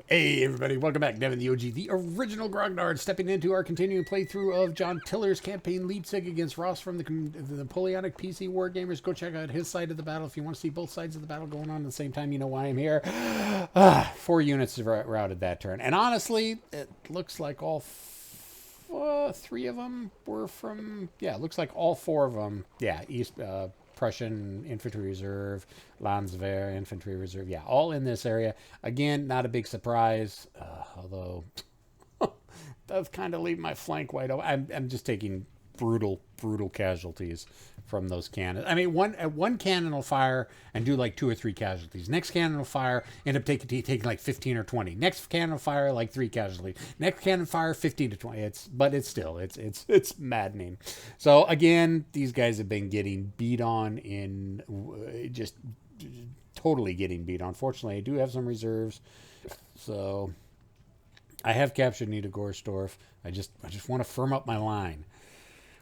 Hey everybody, welcome back. Devin the OG, the original Grognard, stepping into our continuing playthrough of John Tillers Campaign Leipzig against Ross from the Napoleonic PC Wargamers. Go check out his side of the battle if you want to see both sides of the battle going on at the same time. You know why I'm here. 4 units routed that turn. And honestly, it looks like all 3 of them were from... Yeah, it looks like all 4 of them. Yeah, East... Prussian Infantry Reserve, Landswehr Infantry Reserve. Yeah, all in this area. Again, not a big surprise, although does kind of leave my flank wide open. I'm just taking brutal casualties from those cannons. I mean, one cannon will fire and do like 2 or 3 casualties. Next cannon will fire, end up taking like 15 or 20. Next cannon will fire, like 3 casualties. Next cannon fire, 15 to 20. It's maddening. So again, these guys have been getting beat on just totally getting beat on. Fortunately, I do have some reserves, so I have captured Niedergorsdorf. I just want to firm up my line.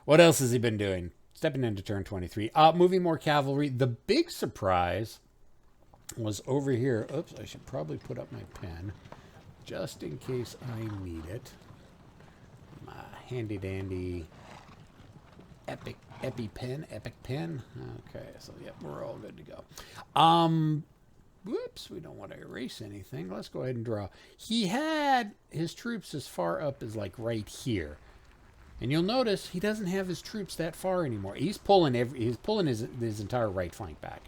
What else has he been doing? Stepping into turn 23. Moving more cavalry. The big surprise was over here. Oops, I should probably put up my pen just in case I need it. My handy dandy epic pen. Okay, so yep, we're all good to go. Whoops, we don't want to erase anything. Let's go ahead and draw. He had his troops as far up as like right here. And you'll notice he doesn't have his troops that far anymore. He's pulling his entire right flank back.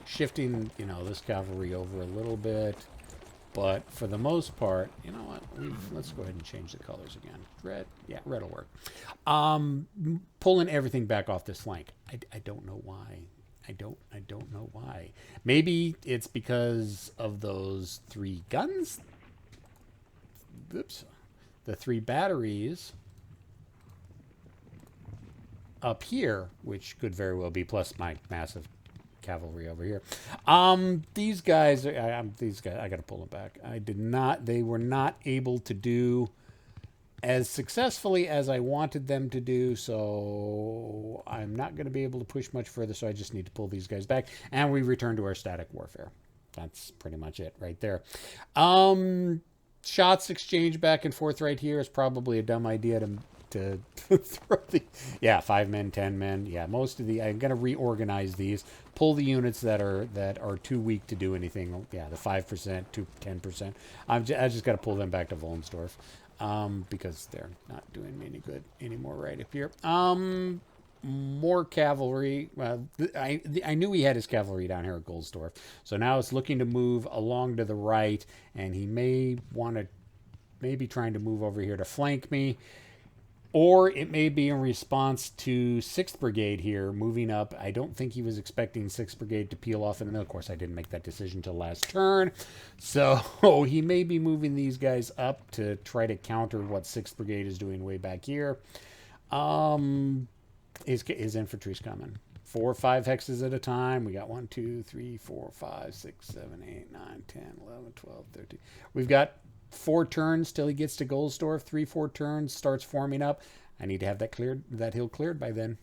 Shifting, this cavalry over a little bit. But for the most part, you know what? Let's go ahead and change the colors again. Red, yeah, red will work. Pulling everything back off this flank. I don't know why. I don't know why. Maybe it's because of those 3 guns. Oops. The 3 batteries up here, which could very well be, plus my massive cavalry over here. These guys, I got to pull them back. They were not able to do as successfully as I wanted them to do, so I'm not going to be able to push much further, so I just need to pull these guys back, and we return to our static warfare. That's pretty much it right there. Shots exchange back and forth right here is probably a dumb idea to throw the... Yeah, 5 men, 10 men. Yeah, most of the... I'm going to reorganize these. Pull the units that are too weak to do anything. Yeah, the 5% to 10%. I just got to pull them back to Wollensdorf. Because they're not doing me any good anymore right up here. More cavalry. I knew he had his cavalry down here at Goldsdorf. So now it's looking to move along to the right, and he may be trying to move over here to flank me. Or it may be in response to 6th Brigade here, moving up. I don't think he was expecting 6th Brigade to peel off in the middle. Of course, I didn't make that decision till last turn. So he may be moving these guys up to try to counter what 6th Brigade is doing way back here. His infantry's coming. 4 or 5 hexes at a time. We got 1, 2, 3, 4, 5, 6, 7, 8, 9, 10, 11, 12, 13. We've got 4 turns till he gets to Goldsdorf. 3, 4 turns, starts forming up. I need to have that hill cleared by then.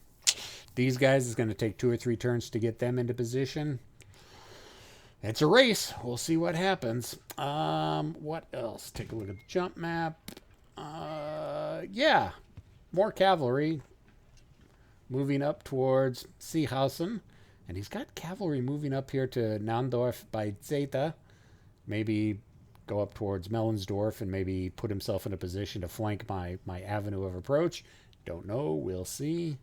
These guys, is going to take 2 or 3 turns to get them into position. It's a race. We'll see what happens. What else? Take a look at the jump map. Yeah, more cavalry moving up towards Seehausen. And he's got cavalry moving up here to Naundorf by Zeta. Maybe go up towards Mellensdorf and maybe put himself in a position to flank my avenue of approach. Don't know. We'll see.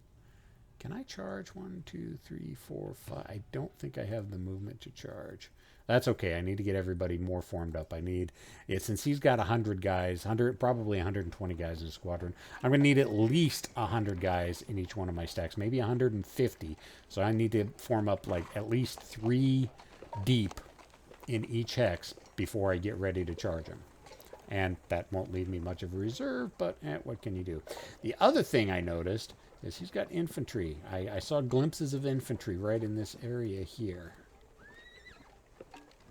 Can I charge? 1, 2, 3, 4, 5. I don't think I have the movement to charge. That's okay. I need to get everybody more formed up. Since he's got 100 guys, probably 120 guys in a squadron, I'm going to need at least 100 guys in each one of my stacks, maybe 150. So I need to form up like at least 3 deep in each hex before I get ready to charge him. And that won't leave me much of a reserve, but what can you do? The other thing I noticed is he's got infantry. I saw glimpses of infantry right in this area here.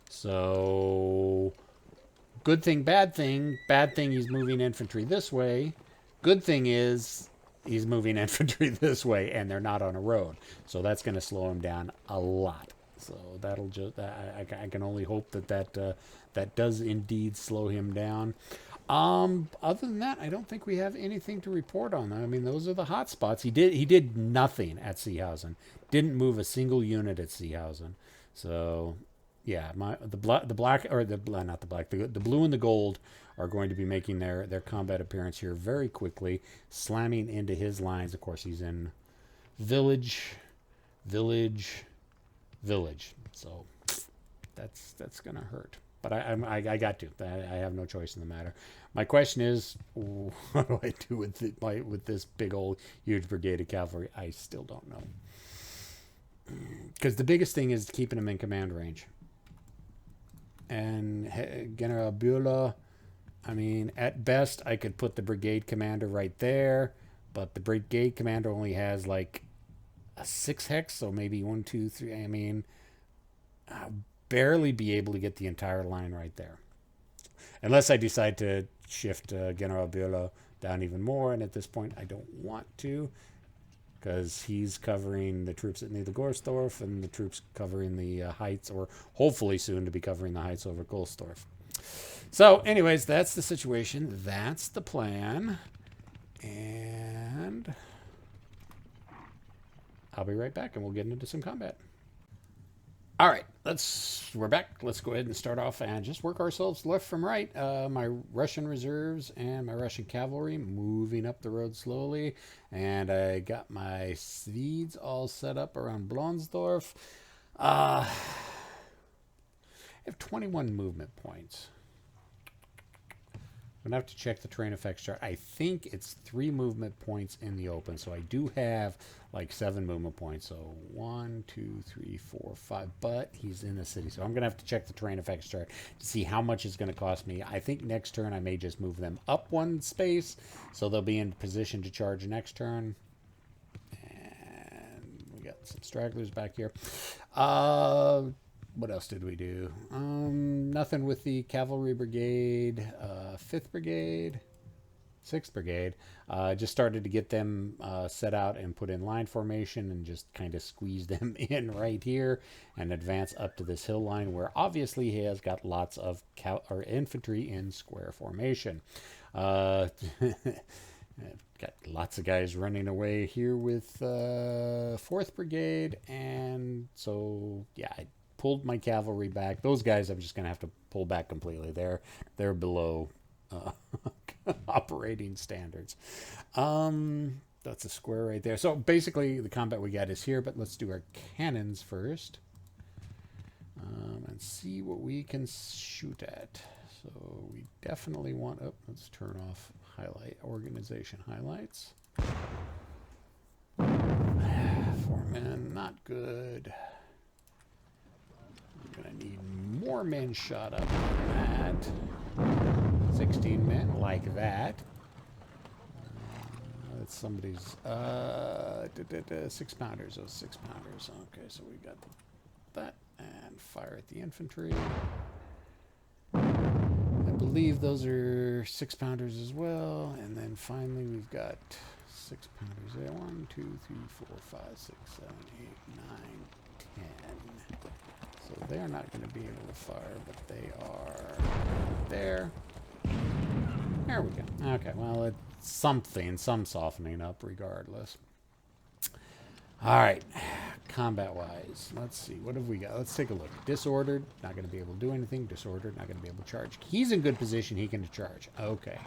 So, good thing, bad thing. Bad thing, he's moving infantry this way. Good thing is he's moving infantry this way, and they're not on a road. So that's going to slow him down a lot. So that'll just, I can only hope that does indeed slow him down. Other than that, I don't think we have anything to report on. I mean, those are the hot spots. He did nothing at Seehausen. Didn't move a single unit at Seehausen. So, yeah, the black or the not the black, the blue and the gold are going to be making their combat appearance here very quickly, slamming into his lines. Of course, he's in village, village, village. So that's gonna hurt. But I got to. I have no choice in the matter. My question is, what do I do with this big old huge brigade of cavalry? I still don't know. Because the biggest thing is keeping him in command range. And General Bülow, I mean, at best, I could put the brigade commander right there. But the brigade commander only has like a 6 hex, so maybe 1, 2, 3. I mean, barely be able to get the entire line right there. Unless I decide to shift General Bülow down even more, and at this point I don't want to, because he's covering the troops at Niedergorsdorf and the troops covering the heights, or hopefully soon to be covering the heights over Gohlsdorf. So anyways, that's the situation. That's the plan. And I'll be right back, and we'll get into some combat. All right, we're back. Let's go ahead and start off and just work ourselves left from right. My Russian reserves and my Russian cavalry moving up the road slowly. And I got my Swedes all set up around Blonsdorf. I have 21 movement points. I'm going to have to check the terrain effects chart. I think it's 3 movement points in the open. So I do have like 7 movement points. So 1, 2, 3, 4, 5. But he's in the city. So I'm going to have to check the terrain effects chart to see how much it's going to cost me. I think next turn I may just move them up 1 space. So they'll be in position to charge next turn. And we got some stragglers back here. What else did we do? Nothing with the cavalry brigade, 5th brigade, 6th brigade. Just started to get them set out and put in line formation and just kind of squeeze them in right here and advance up to this hill line where obviously he has got lots of infantry in square formation. Got lots of guys running away here with 4th brigade, and so yeah, I pulled my cavalry back. Those guys I'm just going to have to pull back completely. They're below operating standards. That's a square right there. So basically the combat we got is here, but let's do our cannons first and see what we can shoot at. So we definitely want, let's turn off organization highlights. 4 men, not good. Gonna need more men shot up than that. 16 men, like that. That's somebody's 6 pounders. Those 6 pounders. Okay, so we got that, and fire at the infantry. I believe those are 6 pounders as well. And then finally we've got 6 pounders there. 1, 2, 3, 4, 5, 6, 7, 8, 9, 10. So they're not going to be able to fire, but they are there. There we go. Okay, well, it's some softening up regardless. All right, combat-wise, let's see. What have we got? Let's take a look. Disordered, not going to be able to do anything. Disordered, not going to be able to charge. He's in good position. He can charge. Okay.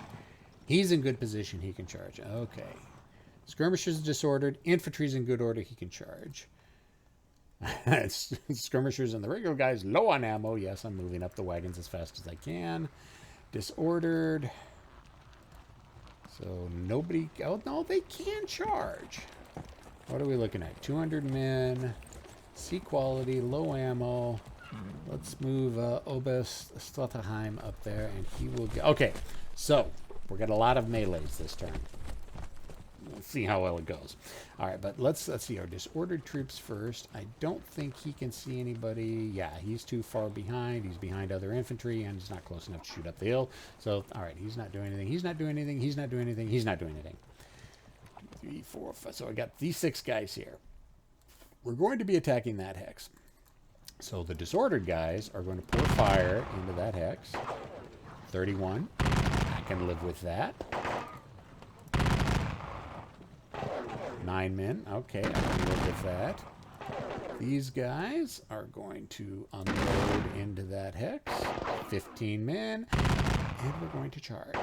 He's in good position. He can charge. Okay. Skirmishers disordered. Infantry's in good order. He can charge. Skirmishers and the regular guys low on ammo. Yes, I'm moving up the wagons as fast as I can. Disordered. So nobody. Oh no, they can charge. What are we looking at? 200 men. C quality, low ammo. Let's move Oberst Stotterheim up there, and he will get. Okay, so we've got a lot of melees this turn. We'll see how well it goes. All right, but let's see our disordered troops first. I don't think he can see anybody. Yeah, he's too far behind. He's behind other infantry, and he's not close enough to shoot up the hill. So, all right, he's not doing anything. He's not doing anything. He's not doing anything. He's not doing anything. 2, 3, 4, 5. So I got these 6 guys here. We're going to be attacking that hex. So the disordered guys are going to pour fire into that hex. 31. I can live with that. 9 men. Okay, I can live with that. These guys are going to unload into that hex. 15 men. And we're going to charge.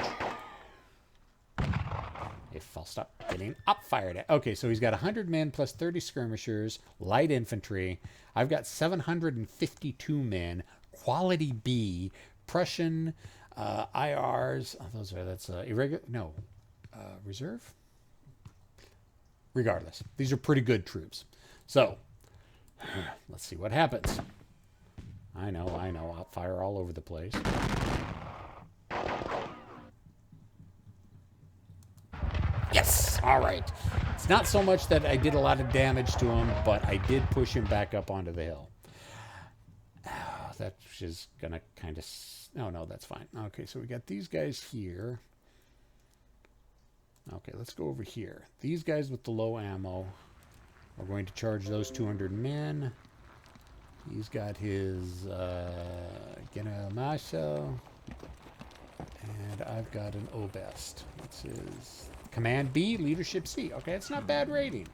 If I'll stop getting up fired at. Okay, so he's got 100 men plus 30 skirmishers, light infantry. I've got 752 men, quality B, Prussian, IRs. Oh, that's irregular. No, reserve. Regardless, these are pretty good troops. So let's see what happens. I know. I'll fire all over the place. Yes! All right. It's not so much that I did a lot of damage to him, but I did push him back up onto the hill. That's just going to kind of... No, that's fine. Okay, so we got these guys here. Okay, let's go over here. These guys with the low ammo are going to charge those 200 men. He's got his General Marshal. And I've got an Obest. What's his... Command B, Leadership C. Okay, it's not bad rating.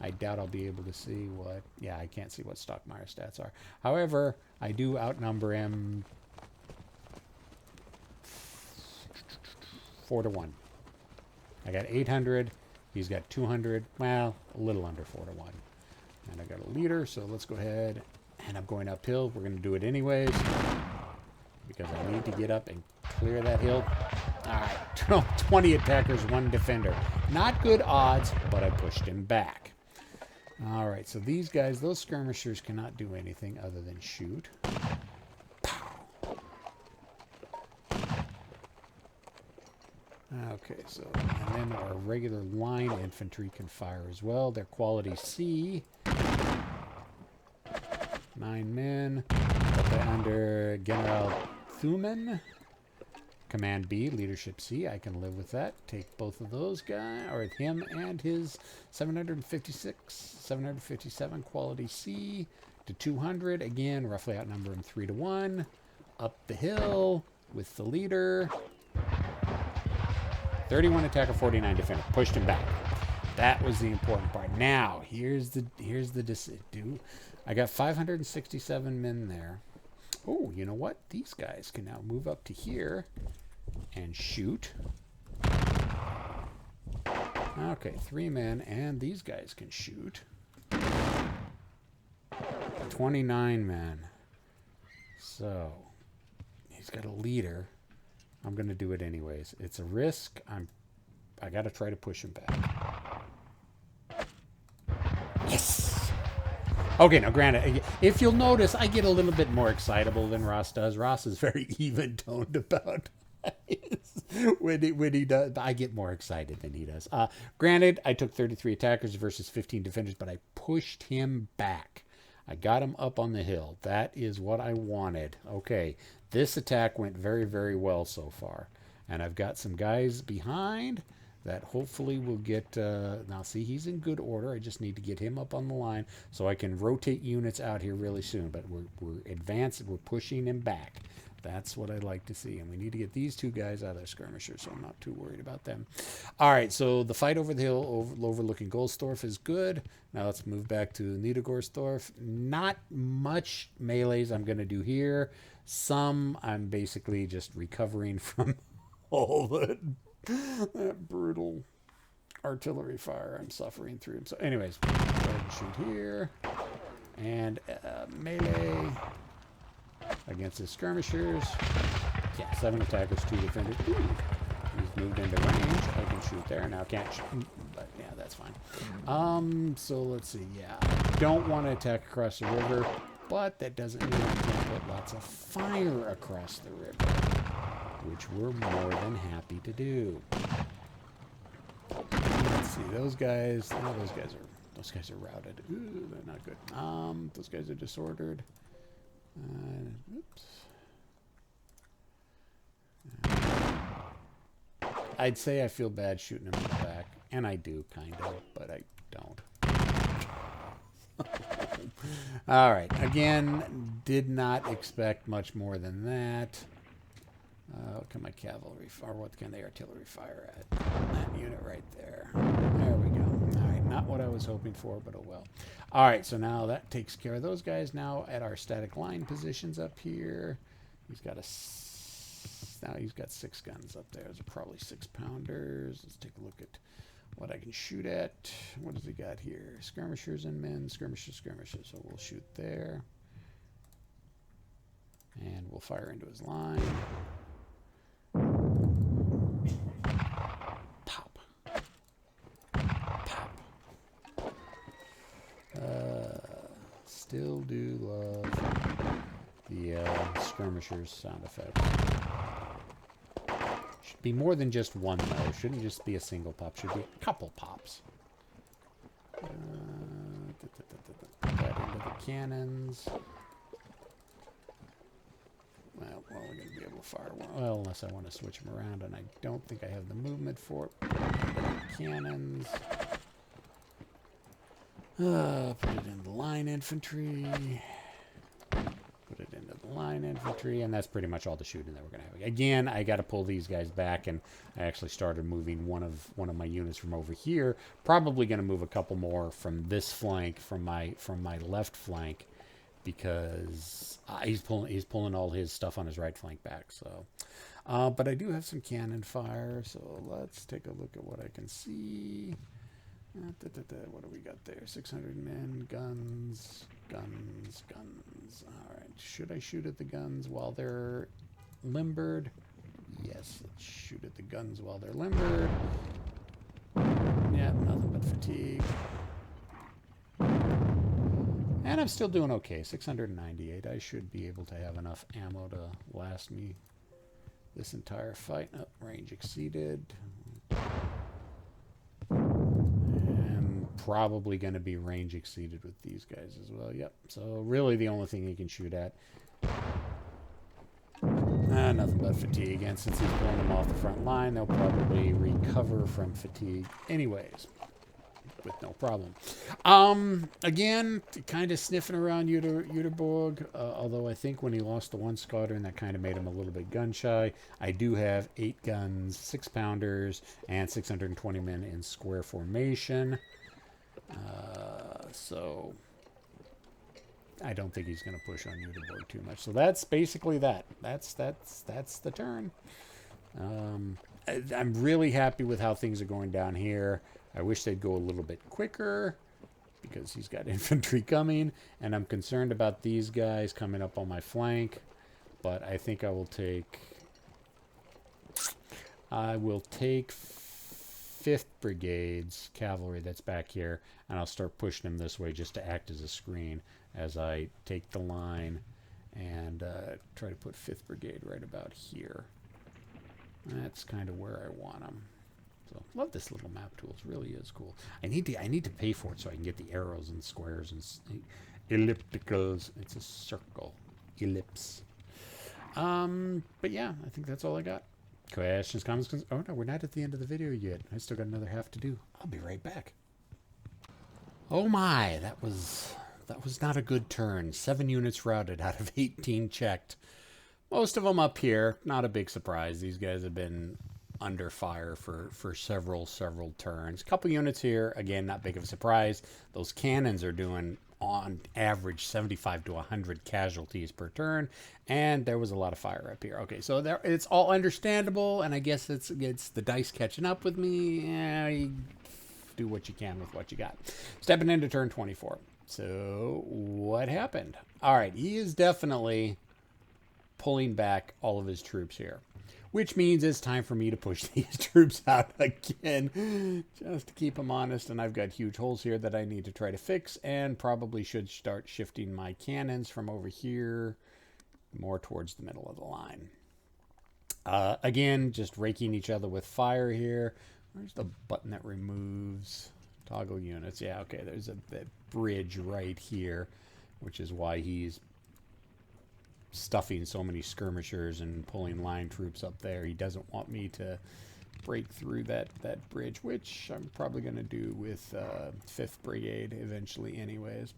I doubt I'll be able to see what... Yeah, I can't see what Stockmeyer stats are. However, I do outnumber him 4-1. I got 800. He's got 200. Well, a little under 4-1. And I got a leader, so let's go ahead. And I'm going uphill. We're going to do it anyways. Because I need to get up and clear that hill. All right, 20 attackers, 1 defender. Not good odds, but I pushed him back. All right, so these guys, those skirmishers cannot do anything other than shoot. Pow. Okay, so, and then our regular line infantry can fire as well. They're quality C. 9 men. Under General Thumann. Command B, Leadership C. I can live with that. Take both of those guys, or him and his 757 quality C to 200. Again, roughly outnumber him 3-1. Up the hill with the leader. 31 attacker, 49 defender. Pushed him back. That was the important part. Now, here's the decision. I got 567 men there. Oh, you know what? These guys can now move up to here and shoot. Okay, 3 men, and these guys can shoot. 29 men. So, he's got a leader. I'm going to do it anyways. It's a risk. I got to try to push him back. Yes! Okay, now granted, if you'll notice, I get a little bit more excitable than Ross does. Ross is very even-toned about when he does. I get more excited than he does. Granted, I took 33 attackers versus 15 defenders, but I pushed him back. I got him up on the hill. That is what I wanted. Okay, this attack went very, very well so far. And I've got some guys behind that hopefully will get... now, see, he's in good order. I just need to get him up on the line so I can rotate units out here really soon. But we're advancing. We're pushing him back. That's what I'd like to see. And we need to get these 2 guys out of their skirmishers, so I'm not too worried about them. All right, so the fight over the hill overlooking Goldstorf is good. Now let's move back to Niedergorsdorf. Not much melees I'm going to do here. Some I'm basically just recovering from all that brutal artillery fire I'm suffering through. So anyways, go ahead and shoot here. And melee against his skirmishers. Yeah, 7 attackers, 2 defenders. Ooh, he's moved into range. I can shoot there. Now can't shoot, but yeah, that's fine. So let's see. Yeah, I don't want to attack across the river, but that doesn't mean I can't put lots of fire across the river, which we're more than happy to do. Let's see, those guys. Oh, those guys are routed. Ooh, they're not good. Those guys are disordered. Oops. I'd say I feel bad shooting him in the back, and I do kind of, but I don't. All right. Again, did not expect much more than that. What can my cavalry, or what can the artillery fire at? That unit right there. There we go. All right, not what I was hoping for, but oh well. All right, so now that takes care of those guys. Now at our static line positions up here, now he's got 6 guns up there. Those are probably 6-pounders. Let's take a look at what I can shoot at. What does he got here? Skirmishers and men, skirmishers. So we'll shoot there, and we'll fire into his line. Pop. Pop. Still do love the skirmishers sound effect. Should be more than just one, though. Shouldn't just be a single pop. Should be a couple pops. Put that into the cannons. Well, we're going to be able to fire one. Well, unless I want to switch them around, and I don't think I have the movement for it. Cannons. Put it in the line infantry. Put it into the line infantry, and that's pretty much all the shooting that we're going to have. Again, I got to pull these guys back, and I actually started moving one of my units from over here. Probably going to move a couple more from this flank, from my left flank, because he's pulling all his stuff on his right flank back. So, but I do have some cannon fire, so let's take a look at what I can see. What do we got there? 600 men, guns. All right, should I shoot at the guns while they're limbered? Yes, let's shoot at the guns while they're limbered. Yeah, nothing but fatigue. And I'm still doing okay. 698. I should be able to have enough ammo to last me this entire fight. Oh, range exceeded. And probably going to be range exceeded with these guys as well. Yep. So really the only thing he can shoot at. Nothing but fatigue. And since he's pulling them off the front line, they'll probably recover from fatigue anyways, with no problem. Again, kind of sniffing around Jüterborg, although I think when he lost the one squadron, that kind of made him a little bit gun shy. I do have 8 guns, 6-pounders, and 620 men in square formation. So I don't think he's going to push on Jüterborg too much. So that's basically that. That's the turn. I'm really happy with how things are going down here. I wish they'd go a little bit quicker because he's got infantry coming, and I'm concerned about these guys coming up on my flank. But I think I will take 5th Brigade's cavalry that's back here, and I'll start pushing them this way just to act as a screen as I take the line and try to put 5th Brigade right about here. That's kind of where I want them. So love this little map tool. It really is cool. I need to pay for it so I can get the arrows and squares and ellipticals. It's a circle. Ellipse. But yeah, I think that's all I got. Questions, comments, oh no, we're not at the end of the video yet. I still got another half to do. I'll be right back. Oh my, that was not a good turn. 7 units routed out of 18 checked. Most of them up here. Not a big surprise. These guys have been under fire for several turns. A couple units here. Again, not big of a surprise. Those cannons are doing on average 75 to 100 casualties per turn, and there was a lot of fire up here. Okay, so there, it's all understandable, and I guess it's the dice catching up with me. Yeah, you do what you can with what you got. Stepping into turn 24. So what happened? All right, he is definitely pulling back all of his troops here, which means it's time for me to push these troops out again, just to keep them honest. And I've got huge holes here that I need to try to fix, and probably should start shifting my cannons from over here more towards the middle of the line. Again, just raking each other with fire here. Where's the button that removes toggle units? Yeah, okay, there's that bridge right here, which is why he's stuffing so many skirmishers and pulling line troops up there. He doesn't want me to break through that bridge, which I'm probably going to do with 5th Brigade eventually anyways.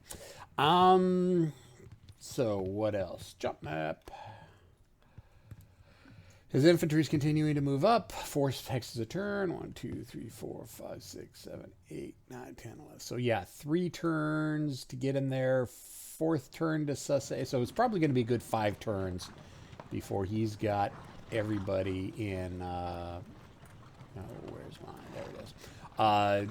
So what else? Jump map. His infantry is continuing to move up. 4 hexes a turn. 1, 2, 3, 4, 5, 6, 7, 8, 9, 10, 11. So yeah, 3 turns to get him there. 4th turn to suss. So it's probably going to be a good 5 turns before he's got everybody in. Oh, where's mine? There it is.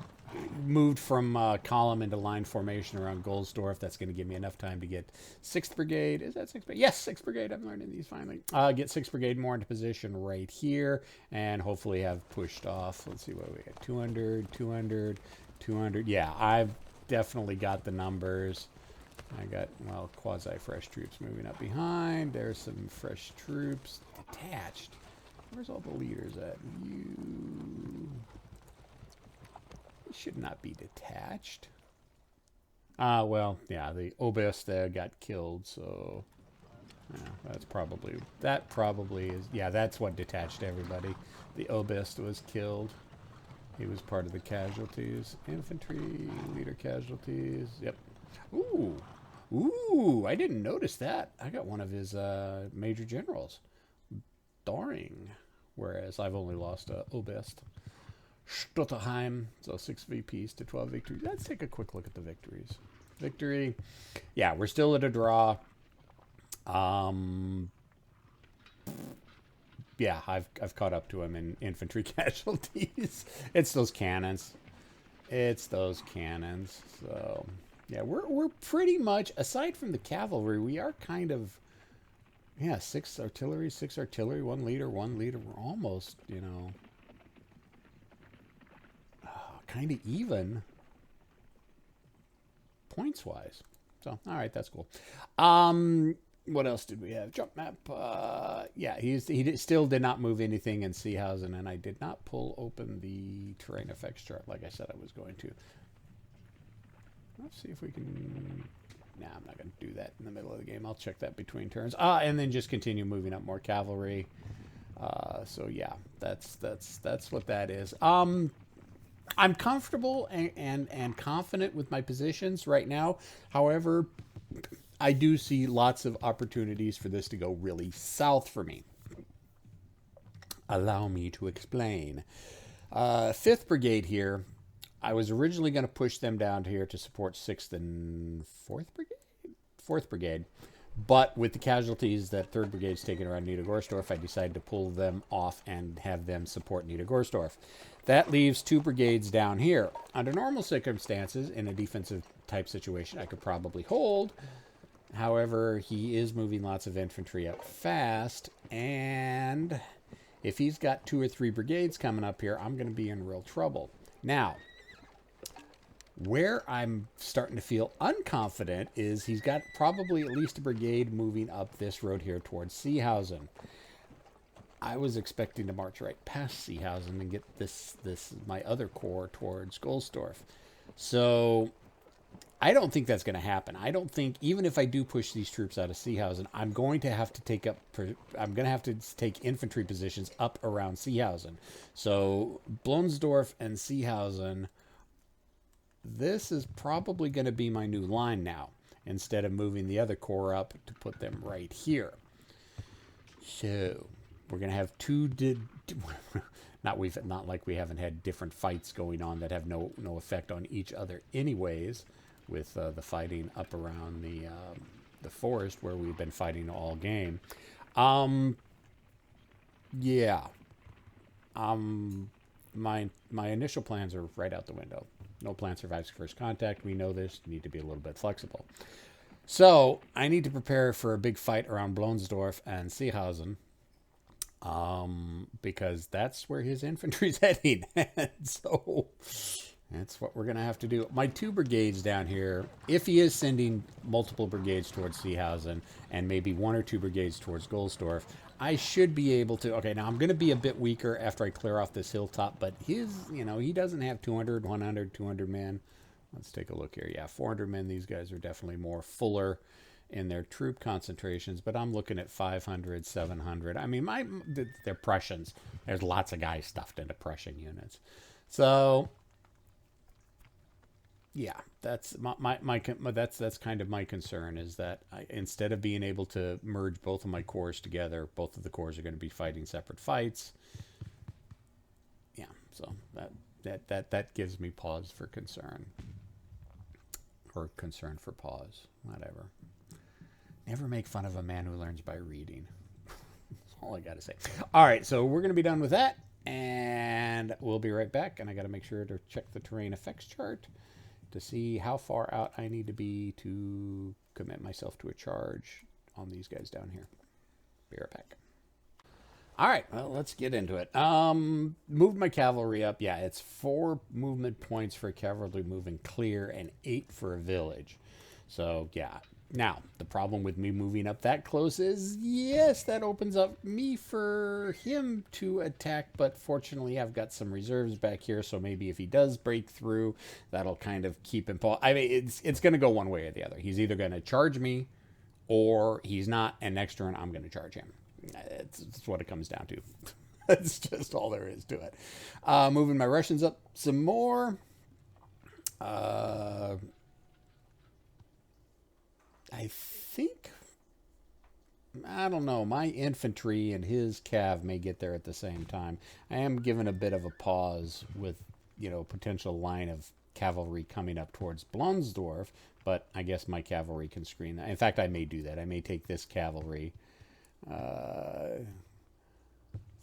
Moved from column into line formation around Goldsdorf. That's going to give me enough time to get 6th Brigade. Is that 6th Brigade? Yes, 6th Brigade. I'm learning these finally. Get 6th Brigade more into position right here and hopefully have pushed off. Let's see what we got. 200, 200, 200. Yeah, I've definitely got the numbers. I got, well, quasi-fresh troops moving up behind. There's some fresh troops detached. Where's all the leaders at? You should not be detached. Well, yeah, the Oberst there got killed, so yeah, that probably is, yeah, that's what detached everybody. The Oberst was killed. He was part of the casualties. Infantry, leader casualties, yep. Ooh, I didn't notice that. I got one of his major generals. Doring, whereas I've only lost Oberst. Stutterheim, so 6 VPs to 12 victories. Let's take a quick look at the victories. Victory, yeah, we're still at a draw. Yeah, I've caught up to him in infantry casualties. It's those cannons. So yeah, we're pretty much, aside from the cavalry, we are kind of, yeah, 6 artillery, 1 leader. We're almost, you know, kind of even points wise. So all right, that's cool. What else did we have? Jump map. Yeah, he still did not move anything in Seehausen, and I did not pull open the terrain effects chart like I said I was going to. Let's see if we can. Nah, I'm not going to do that in the middle of the game. I'll check that between turns. And then just continue moving up more cavalry. So yeah, that's what that is. I'm comfortable and confident with my positions right now. However, I do see lots of opportunities for this to go really south for me. Allow me to explain. 5th Brigade here. I was originally going to push them down here to support 6th and 4th Brigade? 4th Brigade. But with the casualties that 3rd Brigade's taken around Niedergorsdorf, I decided to pull them off and have them support Niedergorsdorf. That leaves 2 brigades down here. Under normal circumstances, in a defensive type situation, I could probably hold. However, he is moving lots of infantry up fast, and if he's got 2 or 3 brigades coming up here, I'm going to be in real trouble. Now, where I'm starting to feel unconfident is he's got probably at least a brigade moving up this road here towards Seehausen. I was expecting to march right past Seehausen and get this my other corps towards Goldsdorf. So I don't think that's going to happen. I don't think, even if I do push these troops out of Seehausen, I'm going to have to take infantry positions up around Seehausen. So Blonsdorf and Seehausen, this is probably going to be my new line now, instead of moving the other corps up to put them right here. So we're going to have not like we haven't had different fights going on that have no effect on each other anyways, with the fighting up around the forest where we've been fighting all game. Yeah. My initial plans are right out the window. No plan survives first contact. We know this. You need to be a little bit flexible. So I need to prepare for a big fight around Blonsdorf and Seehausen, because that's where his infantry's heading. And so that's what we're going to have to do. My 2 brigades down here, if he is sending multiple brigades towards Seehausen and maybe 1 or 2 brigades towards Goldsdorf, I should be able to. Okay, now I'm going to be a bit weaker after I clear off this hilltop, but he doesn't have 200, 100, 200 men. Let's take a look here. Yeah, 400 men. These guys are definitely more fuller in their troop concentrations, but I'm looking at 500, 700. I mean, they're Prussians. There's lots of guys stuffed into Prussian units. So, yeah, that's that's kind of my concern, is that instead of being able to merge both of my corps together, both of the corps are going to be fighting separate fights. Yeah, so that gives me pause for concern. Or concern for pause, whatever. Never make fun of a man who learns by reading. That's all I got to say. All right, so we're going to be done with that, and we'll be right back. And I got to make sure to check the terrain effects chart to see how far out I need to be to commit myself to a charge on these guys down here. Be right back. All right, well, let's get into it. Moved my cavalry up. Yeah, it's 4 movement points for cavalry moving clear and 8 for a village. So, yeah. Now, the problem with me moving up that close is, yes, that opens up me for him to attack, but fortunately I've got some reserves back here, so maybe if he does break through, that'll kind of keep him... I mean, it's going to go one way or the other. He's either going to charge me, or he's not, and next turn I'm going to charge him. It's what it comes down to. That's just all there is to it. Moving my Russians up some more. I think, I don't know, my infantry and his cav may get there at the same time. I am given a bit of a pause with, potential line of cavalry coming up towards Blonsdorf, but I guess my cavalry can screen that. In fact, I may do that. I may take this cavalry,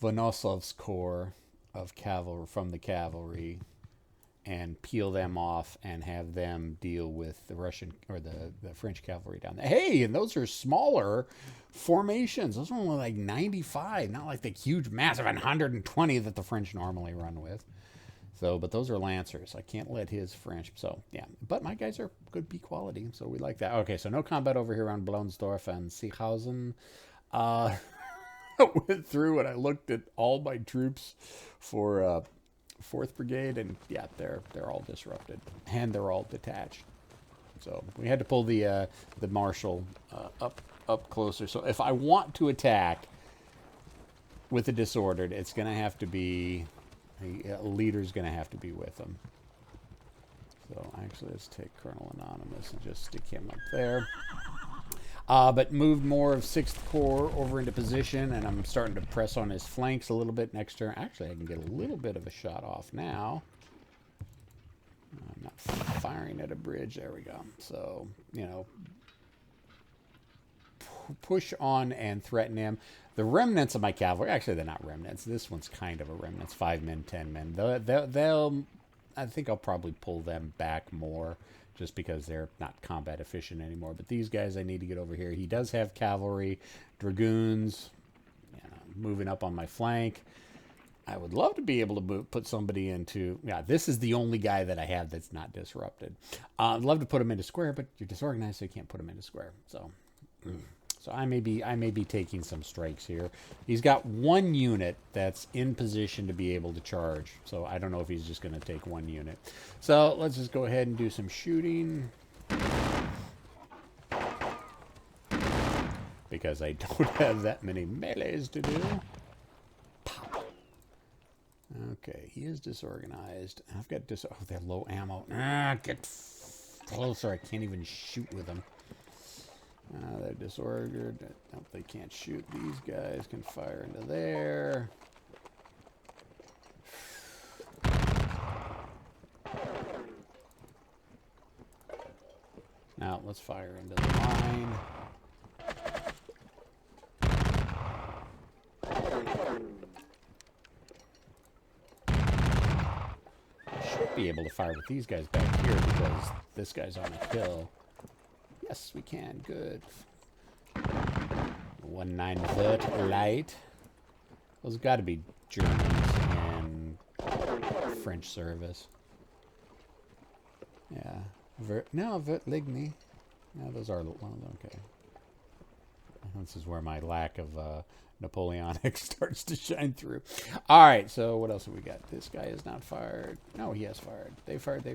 Vonosov's corps of cavalry from the cavalry, and peel them off and have them deal with the Russian or the French cavalry down there. Hey, and those are smaller formations. Those are only like 95, not like the huge, massive 120 that the French normally run with. So, but those are Lancers. I can't let his French. So, yeah. But my guys are good B quality, so we like that. Okay, so no combat over here on Blonsdorf and Seehausen. I went through and I looked at all my troops for 4th Brigade, and yeah, they're all disrupted and they're all detached. So we had to pull the Marshal up closer. So if I want to attack with the disordered, it's going to have to be a leader's going to have to be with them. So actually, let's take Colonel Anonymous and just stick him up there. But moved more of 6th Corps over into position, and I'm starting to press on his flanks a little bit next turn. Actually, I can get a little bit of a shot off now. I'm not firing at a bridge. There we go. So, push on and threaten him. The remnants of my cavalry, actually, they're not remnants. This one's kind of a remnants, 5 men, 10 men. I think I'll probably pull them back more, just because they're not combat efficient anymore. But these guys I need to get over here. He does have cavalry, dragoons, moving up on my flank. I would love to be able to put somebody into... Yeah, this is the only guy that I have that's not disrupted. I'd love to put him into square, but you're disorganized, so you can't put him into square. So I may be taking some strikes here. He's got 1 unit that's in position to be able to charge. So I don't know if he's just going to take 1 unit. So let's just go ahead and do some shooting, because I don't have that many melees to do. Pop. Okay, he is disorganized. I've got oh, they're low ammo. Get closer. I can't even shoot with them. They're disordered. Nope, they can't shoot. These guys can fire into there. Now let's fire into the line. I should be able to fire with these guys back here because this guy's on a hill. Yes, we can. Good. 1-9 Vert Light. Those have got to be Germans and French service. Yeah. Vert Ligny. Yeah, those are... Okay. This is where my lack of Napoleonic starts to shine through. All right, so what else have we got? This guy is not fired. No, he has fired. They fired.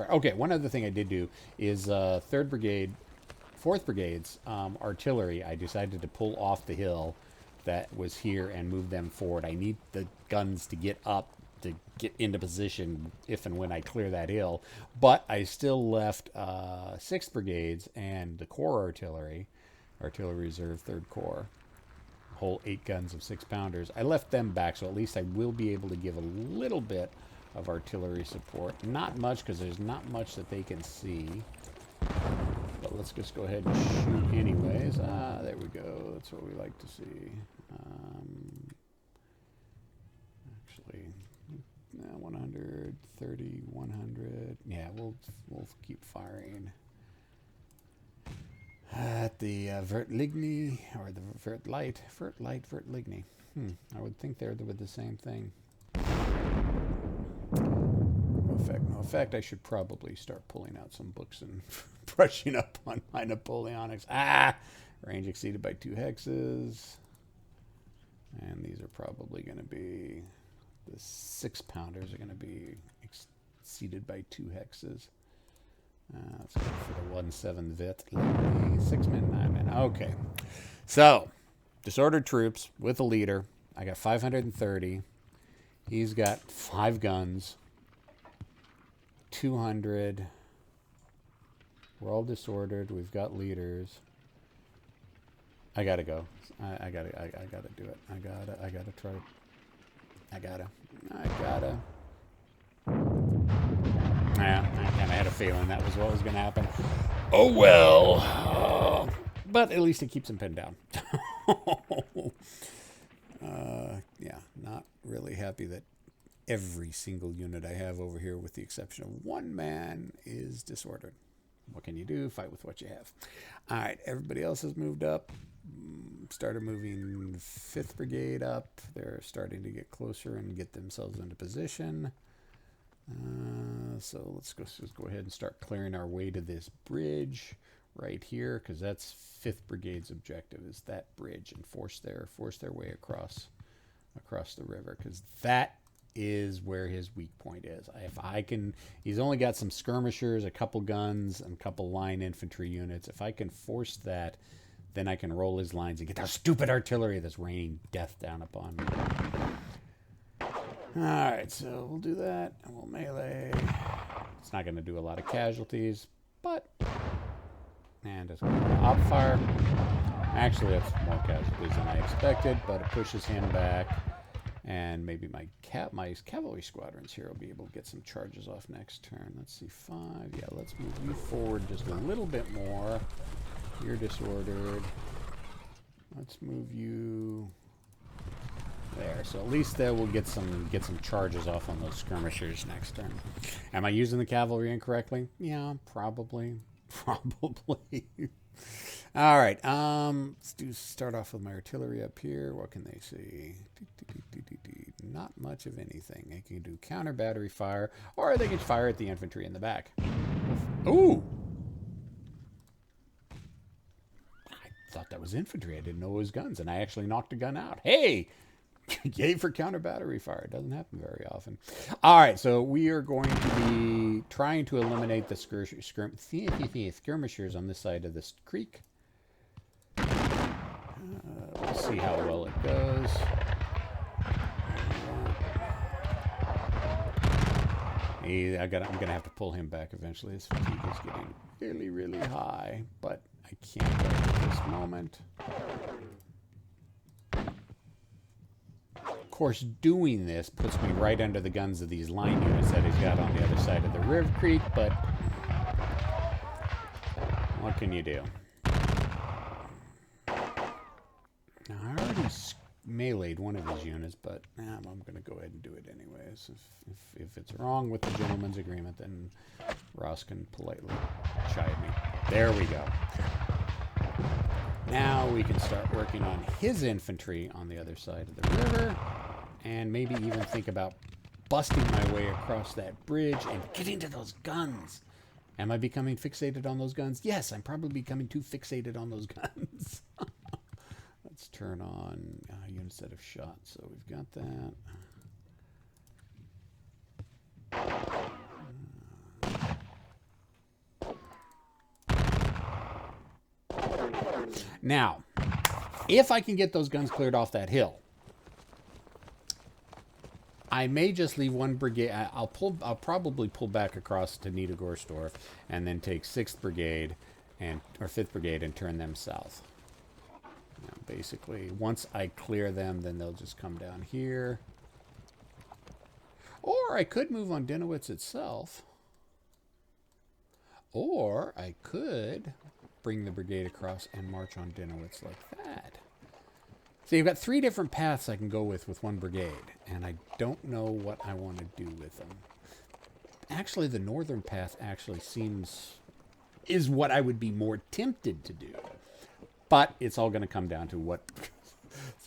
Okay, one other thing I did do is 3rd Brigade 4th Brigade's artillery, I decided to pull off the hill that was here and move them forward. I need the guns to get up to get into position if and when I clear that hill. But I still left 6th Brigade's and the Corps Artillery Reserve 3rd Corps, whole 8 guns of 6-pounders. I left them back, so at least I will be able to give a little bit of artillery support. Not much, because there's not much that they can see. But let's just go ahead and shoot anyways. There we go. That's what we like to see. Actually, 130, 100. Yeah, we'll keep firing at the Vertligny, or the Vertligny. I would think they're with the same thing. No effect. I should probably start pulling out some books and brushing up on my Napoleonics. Range exceeded by 2 hexes. And these are probably going to be, the 6-pounders are going to be exceeded by 2 hexes. Let's go for the 1-7 Vit. 6 men, 9 men. Okay. So, disordered troops with a leader. I got 530. He's got 5 guns. 200. We're all disordered. We've got leaders. I gotta go. I gotta do it. I gotta try. I gotta. Yeah, I kind of had a feeling that was what was going to happen. Oh well. But at least it keeps him pinned down. Yeah, not really happy that every single unit I have over here, with the exception of 1 man, is disordered. What can you do? Fight with what you have. All right, everybody else has moved up. Started moving 5th Brigade up. They're starting to get closer and get themselves into position. So let's just go ahead and start clearing our way to this bridge right here, because that's 5th Brigade's objective, is that bridge, and force their way across the river, because that is where his weak point is. If I can, he's only got some skirmishers, a couple guns, and a couple line infantry units. If I can force that, then I can roll his lines and get that stupid artillery that's raining death down upon me. Alright, so we'll do that, and we'll melee. It's not going to do a lot of casualties, but... And it's going to op fire. Actually, that's more casualties than I expected, but it pushes him back. And maybe my cavalry squadrons here will be able to get some charges off next turn. Let's see, 5. Yeah, let's move you forward just a little bit more. You're disordered. Let's move you there. So at least there we'll get some charges off on those skirmishers next turn. Am I using the cavalry incorrectly? Yeah, probably. Probably. All right. Let's start off with my artillery up here. What can they see? Not much of anything. They can do counter battery fire, or they can fire at the infantry in the back. Ooh! I thought that was infantry. I didn't know it was guns, and I actually knocked a gun out. Hey! Yay for counter battery fire. It doesn't happen very often. All right, so we are going to be trying to eliminate the skirmishers on this side of this creek. We'll see how well it goes. I'm gonna have to pull him back eventually. His fatigue is getting really, really high, but I can't at this moment. Of course, doing this puts me right under the guns of these line units that he's got on the other side of the river creek, but what can you do? Now, I already meleeed one of his units, but I'm going to go ahead and do it anyways. If it's wrong with the gentleman's agreement, then Ross can politely chide me. There we go. Now we can start working on his infantry on the other side of the river, and maybe even think about busting my way across that bridge and getting to those guns. Am I becoming fixated on those guns? Yes, I'm probably becoming too fixated on those guns. Let's turn on units that have shot. So we've got that. Now, if I can get those guns cleared off that hill, I may just leave one brigade. I'll probably pull back across to Niedergorsdorf and then take 6th Brigade or 5th Brigade and turn them south. Now, basically, once I clear them, then they'll just come down here. Or I could move on Dennewitz itself. Or I could bring the brigade across and march on Dennewitz like that. So you've got 3 different paths I can go with one brigade, and I don't know what I want to do with them. Actually, the northern path actually is what I would be more tempted to do. But it's all going to come down to what...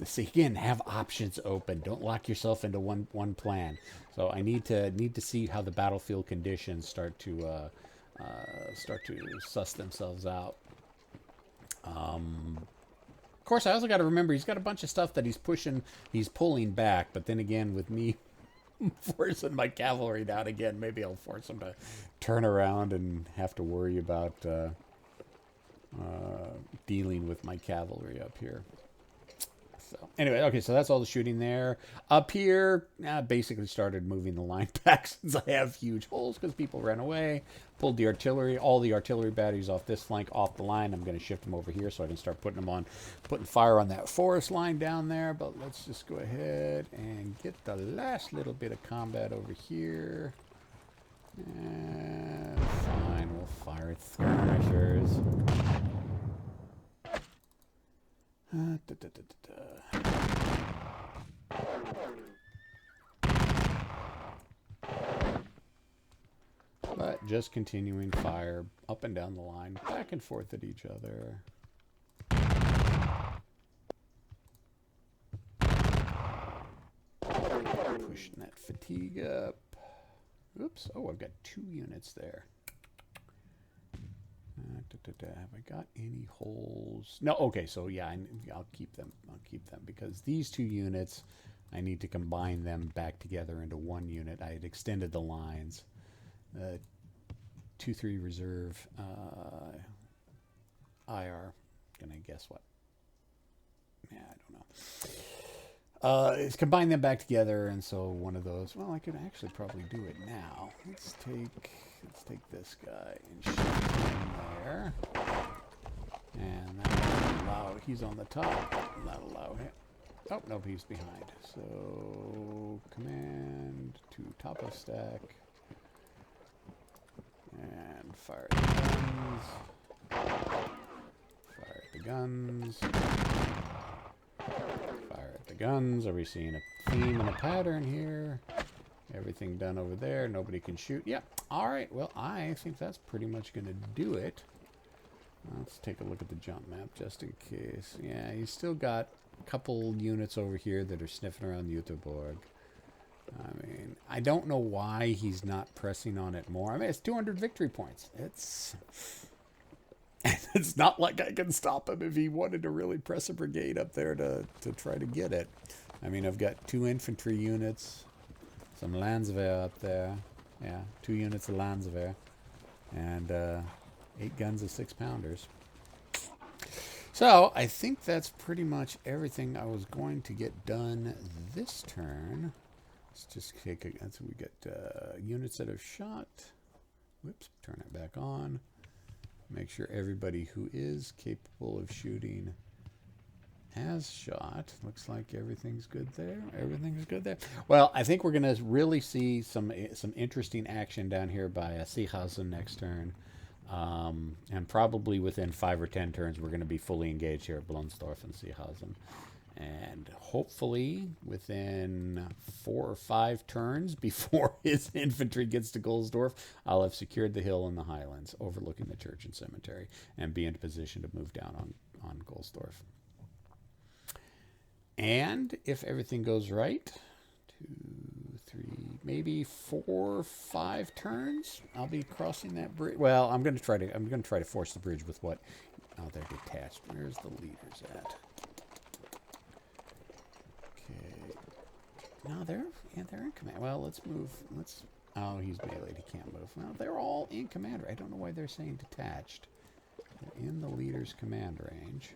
See, again, have options open. Don't lock yourself into one plan. So I need to see how the battlefield conditions start to suss themselves out. Of course, I also got to remember he's got a bunch of stuff that he's pulling back. But then again, with me forcing my cavalry down again, maybe I'll force him to turn around and have to worry about dealing with my cavalry up here. So anyway, okay, so that's all the shooting there. Up here, basically started moving the line back since I have huge holes because people ran away. Pulled the artillery, all the artillery batteries off this flank off the line. I'm going to shift them over here so I can start putting fire on that forest line down there. But let's just go ahead and get the last little bit of combat over here. And fine, we'll fire at skirmishers. But just continuing fire up and down the line, back and forth at each other. Pushing that fatigue up. Oops. Oh, I've got 2 units there. Have I got any holes? No. Okay, so yeah, I'll keep them. I'll keep them because these 2 units, I need to combine them back together into 1 unit. I had extended the lines. 2-3 reserve IR. Gonna guess what? Yeah, I don't know. It's combine them back together, and so one of those. Well, I could actually probably do it now. Let's take this guy and shoot him there, and that'll allow. He's on the top. That'll allow him. Oh no, he's behind. So command to top of stack. And fire at the guns. Fire at the guns. Fire at the guns. Are we seeing a theme and a pattern here? Everything done over there. Nobody can shoot. Yep. All right. Well, I think that's pretty much going to do it. Let's take a look at the jump map just in case. Yeah, he's still got a couple units over here that are sniffing around Jüterbog. I mean, I don't know why he's not pressing on it more. I mean, it's 200 victory points. It's not like I can stop him if he wanted to really press a brigade up there to try to get it. I mean, I've got 2 infantry units, some Landswehr up there. Yeah, 2 units of Landswehr, and 8 guns of 6-pounders. So I think that's pretty much everything I was going to get done this turn. Let's just take so we get units that have shot. Whoops, turn it back on. Make sure everybody who is capable of shooting has shot. Looks like everything's good there. Everything's good there. Well, I think we're going to really see some interesting action down here by Seehausen next turn. And probably within 5 or 10 turns, we're going to be fully engaged here at Blonsdorf and Seehausen. And hopefully within 4 or 5 turns before his infantry gets to Goldsdorf, I'll have secured the hill in the highlands overlooking the church and cemetery and be in position to move down on Goldsdorf. And if everything goes right, 2, 3, maybe 4 or 5 turns, I'll be crossing that bridge. Well, I'm going to try to force the bridge with what? Oh, they're detached. Where's the leaders at? Okay. No, they're in command. Well, let's move. Oh, he's meleeed. He can't move. Well, they're all in command. I don't know why they're saying detached. They're in the leader's command range.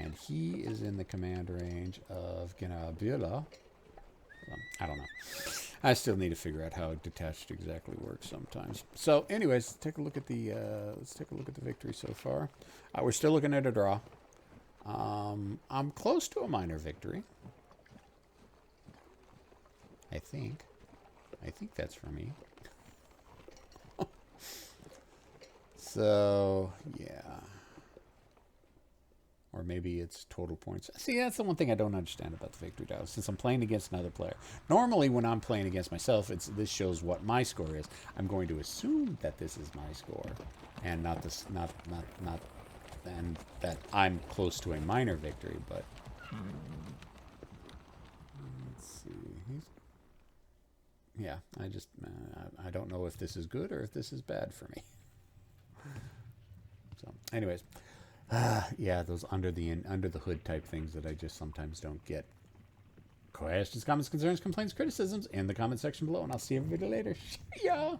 And he is in the command range of General Bülow. I don't know. I still need to figure out how detached exactly works sometimes. So, anyways, let's take a look at the victory so far. We're still looking at a draw. I'm close to a minor victory. I think that's for me. So, yeah. Or maybe it's total points. See, that's the one thing I don't understand about the victory dial, since I'm playing against another player. Normally, when I'm playing against myself, this shows what my score is. I'm going to assume that this is my score, and not and that I'm close to a minor victory. But let's see. Yeah, I don't know if this is good or if this is bad for me. So, anyways. Yeah, those under the hood type things that I just sometimes don't get. Questions, comments, concerns, complaints, criticisms in the comment section below, and I'll see everybody later. Yeah.